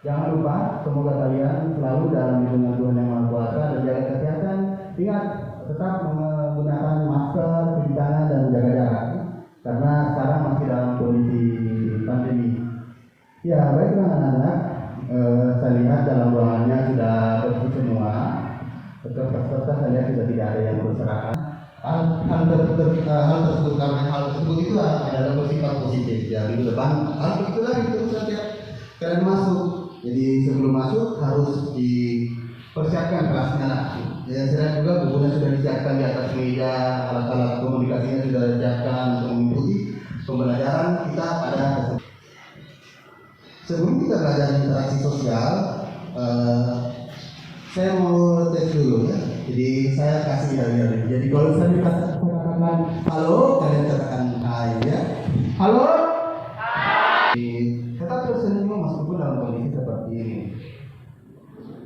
Jangan lupa, semoga kalian selalu dalam lindungan Tuhan Yang Maha Kuasa dan jaga kesehatan. Ingat, tetap menggunakan masker, cuci tangan, dan menjaga jarak. Karena sekarang masih dalam kondisi pandemi. Ya, baiklah anak-anak. Saya lihat dalam ruangannya sudah bersih semua. Peserta saya lihat sudah tidak ada yang berserakan. Hal tersebut itu adalah bersifat positif. Ya, minggu depan hal begitu lagi terus saja kalian masuk. Jadi sebelum masuk harus dipersiapkan kelasnya lah. Ya, saya juga bukunya sudah disiapkan di atas meja, alat-alat komunikasinya sudah disiapkan untuk mengikuti pembelajaran kita pada kesempatan. Sebelum kita belajar interaksi sosial, saya mau tes dulu ya. Jadi saya kasih hari-hari. Jadi kalau saya katakan halo, kalian katakan hai ya. Halo. Hai. Tetap tersenyum meskipun dalam kondisi seperti ini.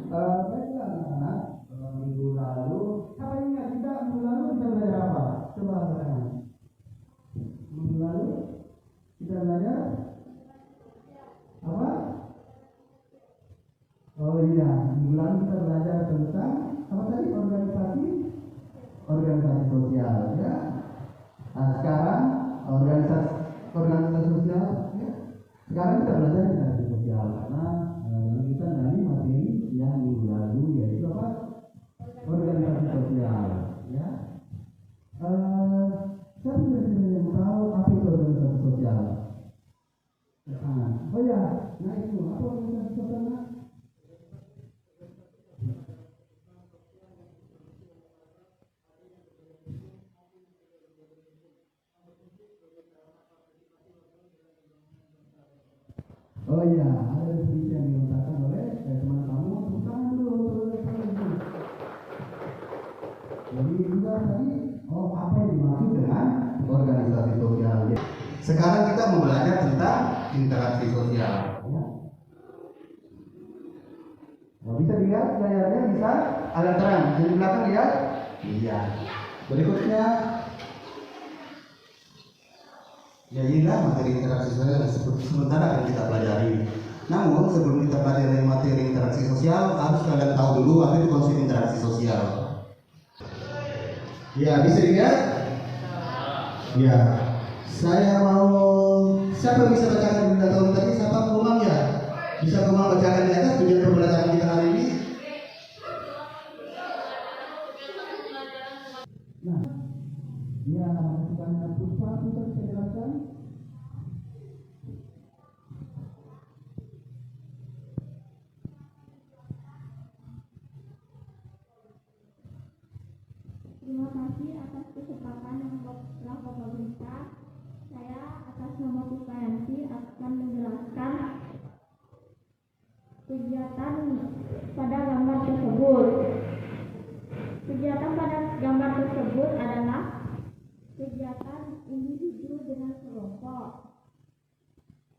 Baiklah anak-anak, minggu lalu, apa ingat kita minggu lalu kita belajar apa? Coba katakan. Minggu lalu kita belajar apa? Oh iya, minggu lalu kita belajar tentang apa tadi? Organisasi sosial ya. Nah, sekarang organisasi sosial ya. Sekarang kita belajar interaksi sosial karena kita dari materi yang minggu lalu yaitu apa? Organisasi sosial ya. Saya tidak tahu apa itu organisasi sosial. Oh ya, nah itu apa organisasi sosial? Oh iya, ada definisi yang dilontarkan oleh teman kamu. Tepuk tangan dulu. Jadi juga tadi, apa yang dimaksud dengan organisasi sosial? Sekarang kita mau belajar tentang interaksi sosial. Ya. Bisa dilihat layarnya, bisa agak terang. Di belakang lihat? Iya. Berikutnya. Ya inilah materi interaksi sosial yang sementara akan kita pelajari. Namun sebelum kita pelajari materi interaksi sosial, harus kalian tahu dulu apa itu konsep interaksi sosial. Ya, bisa dilihat? Ya, saya mau. Siapa bisa bacakan benda tahun tadi? Siapa Kumang ya? Bisa Kumang bacakan di atas tujuan pembelajaran kita hari ini? Nah, ya, bukan puspa bisa dijelaskan. Terima kasih atas kesempatan yang telah Bapak berikan. Saya atas nama Puspayanti akan menjelaskan kegiatan pada gambar tersebut. Kegiatan pada gambar tersebut adalah kegiatan individu dengan kelompok,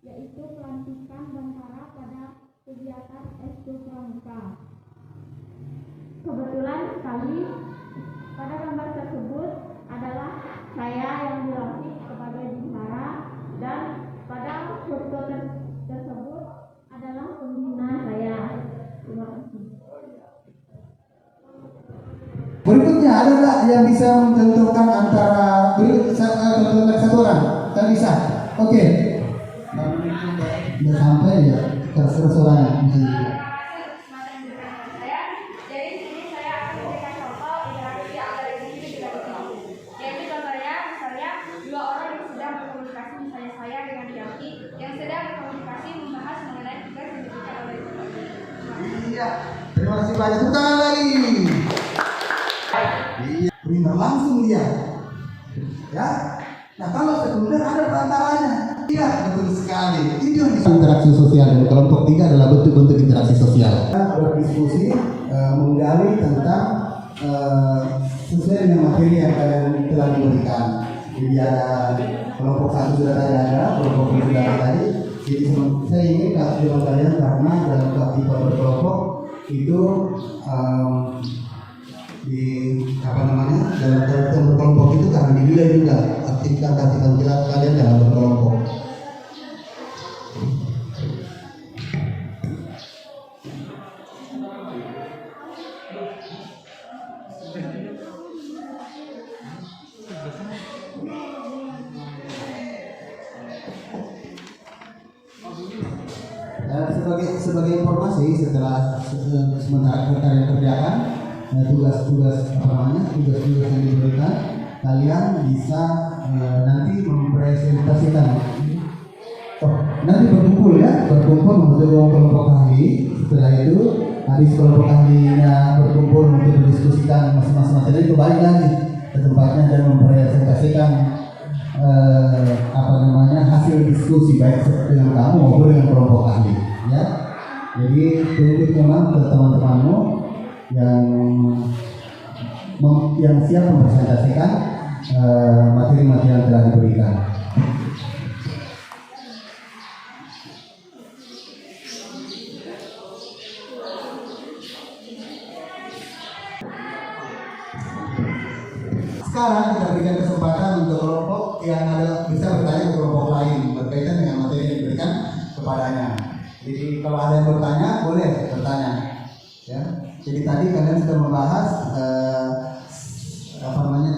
yaitu pelantikan bantara pada kegiatan ekskul pramuka. Kebetulan sekali pada gambar tersebut adalah saya yang dilantik sebagai bintara dan pada foto tersebut adalah pembina saya. Terima kasih. Berikutnya ada nggak yang bisa menentukan antara tentukan satu orang? Tak bisa. Oke. Sudah sampai ya terserah suaranya. Jadi di sini saya akan memberikan contoh interaksi antara individu dengan kelompok. Yaitu contohnya misalnya dua orang yang sedang berkomunikasi, misalnya saya dengan Yaki yang sedang berkomunikasi membahas mengenai tugas yang diberikan oleh kelompok. Iya. Terima kasih banyak. Tepuk tangan lagi. Iya, primer langsung dia. Ya. Nah, kalau sekunder ada perantaranya. Iya, betul sekali. Ini yang interaksi sosial dan kelompok 3 adalah bentuk-bentuk interaksi sosial. Kita berdiskusi menggali tentang sesuai dengan materi yang kalian telah diberikan. Jadi ada kelompok 1 sudah ada, kelompok 2 sudah ada tadi. Jadi saya ingin kasih kalian karena dalam keaktifan berkelompok itu di dalam berkelompok itu karena dinilai juga aktivitas kalian dalam berkelompok. sebagai informasi setelah sementara kalian kerjakan tugas-tugas yang diberikan, kalian bisa nanti mempresentasikan. Nanti berkumpul membentuk kelompok ahli. Setelah itu habis kelompok ahlinya berkumpul untuk mendiskusikan masing-masing materi, itu balik lagi ke tempatnya dan mempresentasikan hasil diskusi baik dengan kamu maupun dengan kelompok ahli, ya. Jadi tunjuk memang ke teman-temanmu yang siap mempresentasikan materi-materi yang telah diberikan. Sekarang kita berikan kesempatan untuk kelompok yang bisa bertanya ke kelompok lain berkaitan dengan materi yang diberikan kepadanya. Jadi kalau ada yang bertanya, boleh bertanya. Ya. Jadi tadi kalian sudah membahas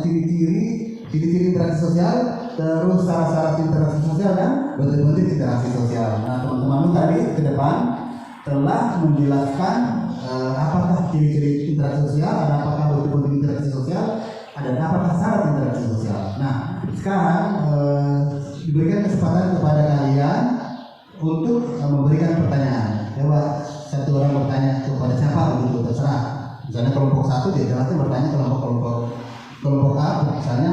ciri-ciri interaksi sosial, terus syarat-syarat interaksi sosial dan bentuk-bentuk interaksi sosial. Nah, teman-teman tadi ke depan telah menjelaskan apakah ciri-ciri interaksi sosial, ada apakah bentuk-bentuk interaksi sosial, ada apakah syarat interaksi sosial. Nah, sekarang diberikan kesempatan kepada kalian untuk memberikan pertanyaan. Coba satu orang bertanya kepada siapa begitu, terserah. Misalnya kelompok satu dia jelasnya bertanya kelompok A, misalnya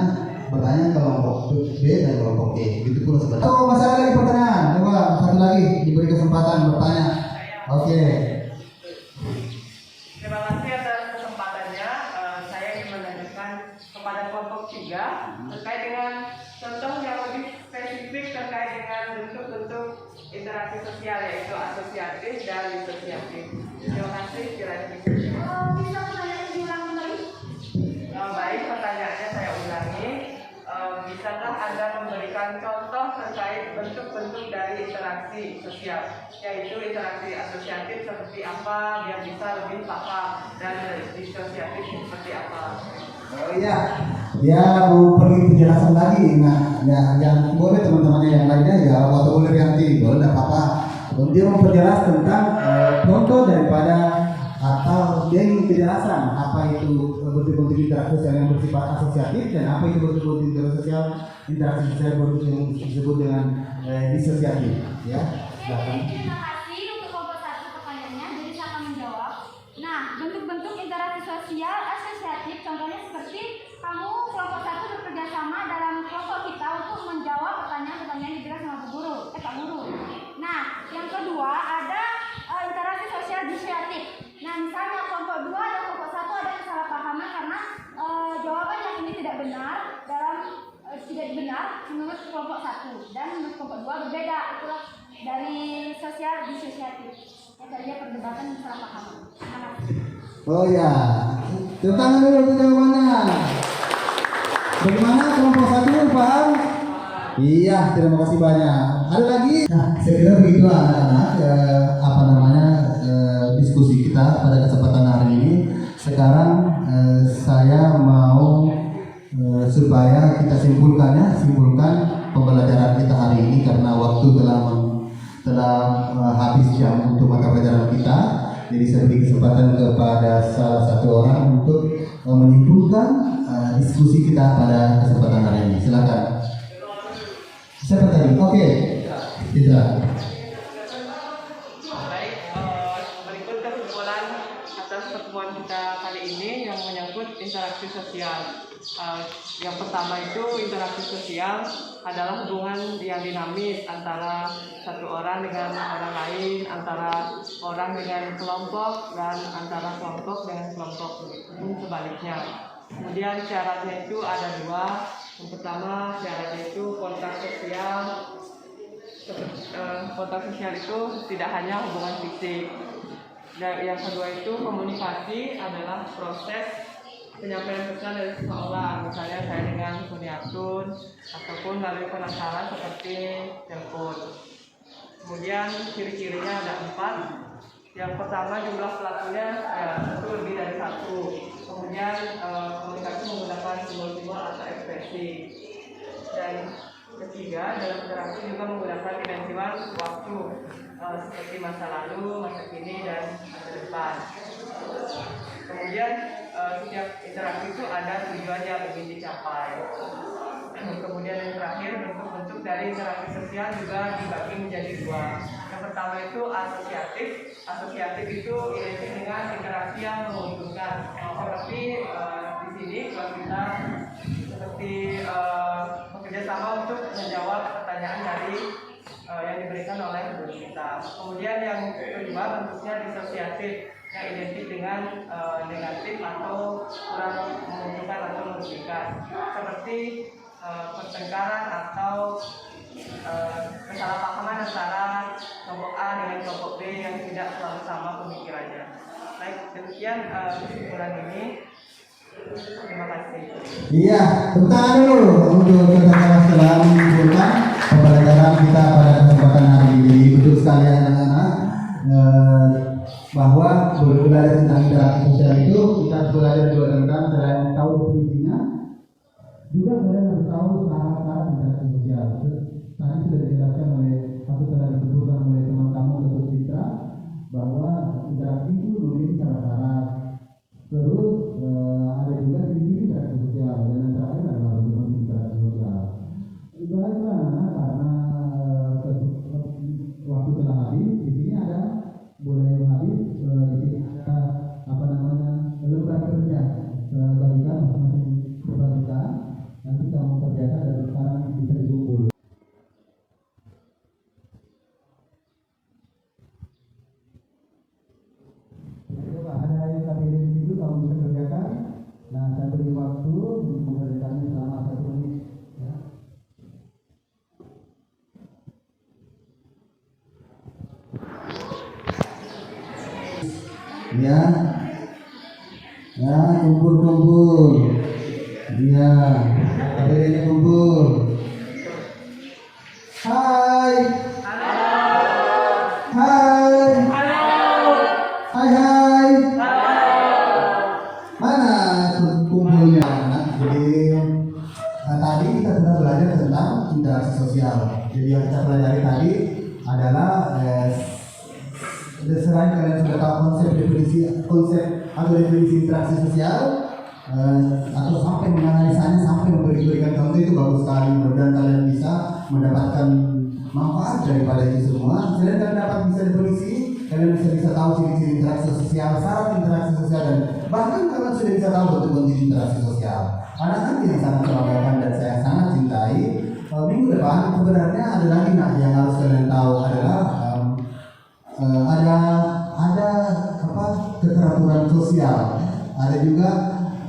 bertanya kelompok B dan kelompok E. Begitu pula sebenarnya. Oh, masih ada lagi pertanyaan. Coba satu lagi diberi kesempatan bertanya. Oke. Terima kasih atas kesempatannya. Saya ingin menanyakan kepada kelompok 3 terkait dengan contoh yang lebih spesifik terkait dengan bentuk-bentuk interaksi sosial, yaitu asosiatif dan disosiatif. Terima kasih. Kiranya Bisa pertanyaan diulang kembali? Baik, pertanyaannya saya ulangi. Bisakah Anda memberikan contoh terkait bentuk-bentuk dari interaksi sosial, yaitu interaksi asosiatif seperti apa, biar bisa lebih paham, dan disosiatif seperti apa? Oh iya, dia mau pergi penjelasan lagi. Nah, yang boleh teman-teman yang lainnya ya, waktu boleh Rianti, boleh tidak apa-apa. Dia mau perjelas tentang contoh daripada atau dia ingin kejelasan apa itu bentuk-bentuk interaksi sosial yang bersifat asosiatif dan apa itu bentuk-bentuk interaksi sosial yang disebut dengan disosiatif. Ya, silakan. Terima kasih untuk kelompok 1 pertanyaannya. Jadi saya akan menjawab. Nah, bentuk-bentuk interaksi sosial asosiatif contohnya seperti kamu kelompok 1 bekerja sama dalam kelompok kita untuk menjawab pertanyaan-pertanyaan yang diberikan sama Pak Guru. Nah, yang kedua ada interaksi sosial disosiatif. Nah, misalnya kelompok 2 dan kelompok 1 ada kesalahpahaman karena jawaban yang ini tidak benar menurut kelompok 1 dan menurut kelompok 2 berbeda. Itulah dari sosial disosiatif. Ya, tadinya perdebatan dan kesalahpahaman. Terima kasih. Oh ya, tepuk tangan dulu untuk jawabannya. Bagaimana kelompok 1 paham? Iya, terima kasih banyak. Ada lagi? Nah, saya kira begitu anak-anak diskusi kita pada kesempatan hari ini. Sekarang saya mau supaya kita simpulkan pembelajaran kita hari ini karena waktu telah habis jam untuk mata pelajaran kita. Jadi saya beri kesempatan kepada salah satu orang untuk menyimpulkan diskusi kita pada kesempatan hari ini. Silakan. Siapa tadi? Oke. Tidak. Baik, berikut kesimpulan atas pertemuan kita kali ini yang menyangkut interaksi sosial. Yang pertama itu interaksi sosial adalah hubungan yang dinamis antara satu orang dengan orang lain, antara orang dengan kelompok dan antara kelompok dengan kelompok pun sebaliknya. Kemudian syaratnya itu ada 2. Yang pertama syaratnya itu kontak sosial. Kontak sosial itu tidak hanya hubungan fisik. Dan yang kedua itu komunikasi adalah proses penyampaian pesan dari seseorang, misalnya saya dengan Kuniatun ataupun melalui perantara seperti telepon. Kemudian ciri-cirinya ada 4. Yang pertama jumlah pelakunya itu lebih dari 1. Kemudian komunikasi menggunakan simbol-simbol atau ekspresi. Dan Ketiga, dalam interaksi juga menggunakan dimensiwan waktu seperti masa lalu, masa kini, dan masa depan. Kemudian setiap interaksi itu ada tujuan yang ingin dicapai. Kemudian yang terakhir, bentuk-bentuk dari interaksi sosial juga dibagi menjadi dua. Yang pertama itu asosiatif. Asosiatif itu identik dengan interaksi yang menguntungkan. Seperti di sini kalau kita seperti bekerja sama untuk menjawab pertanyaan dari yang diberikan oleh guru kita. Kemudian yang kedua bentuknya disosiatif, yang identik dengan negatif atau kurang menguntungkan atau merugikan, seperti pertengkaran atau kesalahpahaman antara kelompok A dengan kelompok B yang tidak selalu sama pemikirannya. Baik, demikian kesimpulan ini. Terima kasih. Iya, tepuk tangan dulu untuk saudara setelah menyimpulkan pembelajaran kita pada kesempatan hari ini. Betul sekali anak-anak, bahwa belajar tentang interaksi sosial itu kita belajar juga tentang selain tahu definisinya, juga kalian harus tahu syarat-syarat interaksi sosial. Tadi sudah dijelaskan oleh atau sudah disebutkan oleh teman kamu Dr. Citra bahwa interaksi itu memiliki syarat-syarat. Terus ada juga definisi interaksi sosial dan yang terakhir adalah bagaimana interaksi sosial. Baiklah, karena waktu telah habis, di sini ada boleh habis, di sini ada lembar kerja bagikan masing-masing bagikan. Nanti kamu kerjakan dan sekarang bisa dikumpul. Ada yang kami di situ kamu bisa kerjakan. Nah, saya beri waktu untuk mengerjakannya selama 1 menit. Ya, ya kumpul. Ya, ada kumpul. Hai. Hai. Hai. Mana kumpulnya? Jadi tadi kita sudah belajar tentang interaksi sosial. Jadi yang kita pelajari tadi adalah selain kalian sudah tahu konsep atau definisi interaksi sosial atau sampai menganalisanya sampai memberikan contoh, itu bagus sekali. Mudah-mudahan kalian bisa mendapatkan manfaat daripada itu semua. Selain kalian dapat bisa definisi, kalian bisa tahu ciri-ciri interaksi sosial, syarat interaksi sosial, dan bahkan kalian sudah bisa tahu bentuk-bentuk interaksi sosial. Anak-anak yang sangat membanggakan dan saya sangat cintai. Minggu depan sebenarnya ada lagi yang harus kalian tahu adalah ada keteraturan sosial, ada juga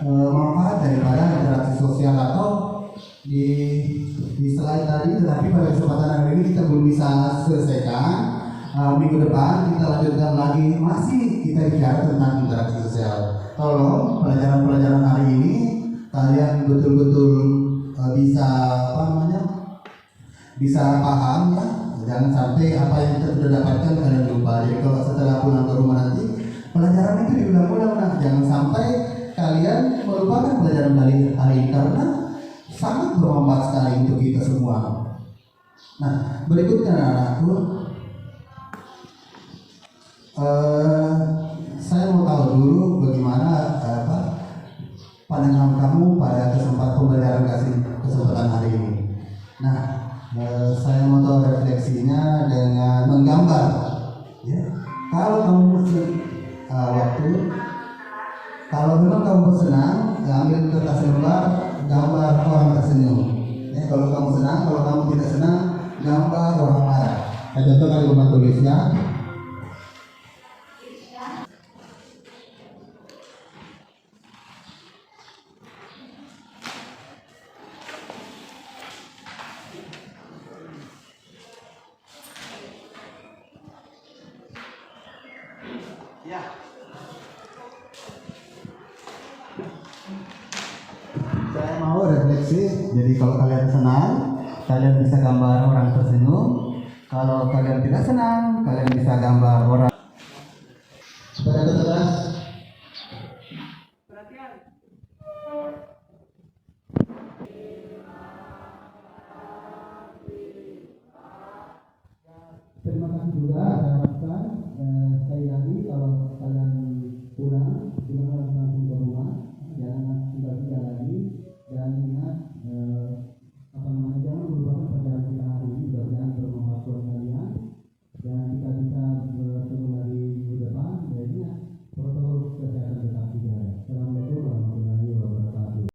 manfaat daripada interaksi sosial atau di slide tadi, tetapi pada kesempatan hari ini kita belum bisa selesaikan. Minggu depan kita lanjutkan lagi, masih kita bicara tentang interaksi sosial. Tolong pelajaran-pelajaran hari ini kalian betul-betul bisa paham ya. Jangan sampai apa yang kita sudah dapatkan kalian lupa. Jadi kalau setelah pulang ke rumah nanti pelajaran itu diulang-ulang. Nah, jangan sampai kalian melupakan pelajaran hari ini karena sangat bermanfaat sekali untuk kita semua. Nah, berikutnya anak-anakku, saya mau tahu dulu bagaimana pandangan kamu pada pembelajaran kesempatan hari ini. Nah, saya mau tahu refleksinya dengan menggambar. Ya, kalau kamu kalau memang kamu senang, ambil kertas lembar, gambar orang tersenyum. Ya, kalau kamu senang, kalau kamu tidak senang, gambar orang marah. Contoh kali rumah tulisnya. Ya. Saya mau refleksi. Jadi kalau kalian senang, kalian bisa gambar orang tersenyum. Kalau kalian tidak senang, kalian bisa gambar orang. Pada kelas. Perhatian. terima kasih juga saya harapkan sekali lagi kalau kalian pulang, di mana